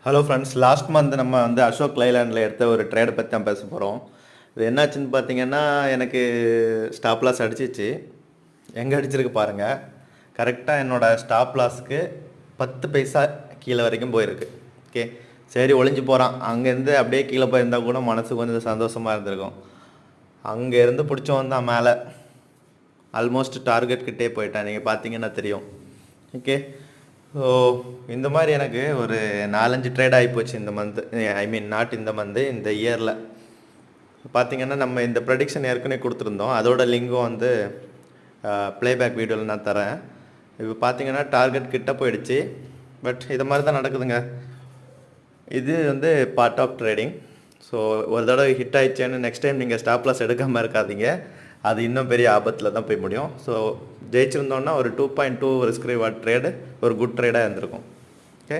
Hello friends, last month நம்ம வந்து அசோக் லைலாண்டில் எடுத்த ஒரு ட்ரேடை பற்றி தான் பேச போகிறோம். இது என்னாச்சுன்னு பார்த்தீங்கன்னா, எனக்கு ஸ்டாப் லாஸ் அடிச்சிச்சு. எங்கே அடிச்சிருக்கு பாருங்கள். கரெக்டாக என்னோடய ஸ்டாப் லாஸ்க்கு 10 பைசா கீழே வரைக்கும் போயிருக்கு. ஓகே, சரி ஒளிஞ்சு போகிறான். அங்கேருந்து அப்படியே கீழே போயிருந்தால் கூட மனசு கொஞ்சம் சந்தோஷமாக இருந்திருக்கும். அங்கேருந்து பிடிச்சவன் தான் மேலே ஆல்மோஸ்ட் டார்கெட் கிட்டே போயிட்டான். நீங்கள் பார்த்தீங்கன்னா தெரியும். ஓகே, ஸோ இந்த மாதிரி எனக்கு ஒரு 4-5 ட்ரேட் ஆகிப்போச்சு இந்த மந்த்து. நாட் இந்த மந்த்து, இந்த இயரில். பார்த்திங்கன்னா நம்ம இந்த ப்ரெடிக்ஷன் ஏற்கனவே கொடுத்துருந்தோம். அதோட லிங்கும் வந்து ப்ளேபேக் வீடியோவில் நான் தரேன். இப்போ பார்த்தீங்கன்னா டார்கெட் கிட்ட போயிடுச்சு. பட் இது மாதிரி தான் நடக்குதுங்க. இது வந்து பார்ட் ஆஃப் ட்ரேடிங். ஸோ ஒரு தடவை ஹிட் ஆயிடுச்சேன்னு நெக்ஸ்ட் டைம் நீங்கள் ஸ்டாப் லாஸ் எடுக்காமல் இருக்காதீங்க. அது இன்னும் பெரிய ஆபத்தில் தான் போய் முடியும். ஸோ ஜெயிச்சிருந்தோன்னா ஒரு 2.2 ரிஸ்க் ரிவார்ட் ட்ரேடு ஒரு குட் ட்ரேடாக இருந்திருக்கும். ஓகே.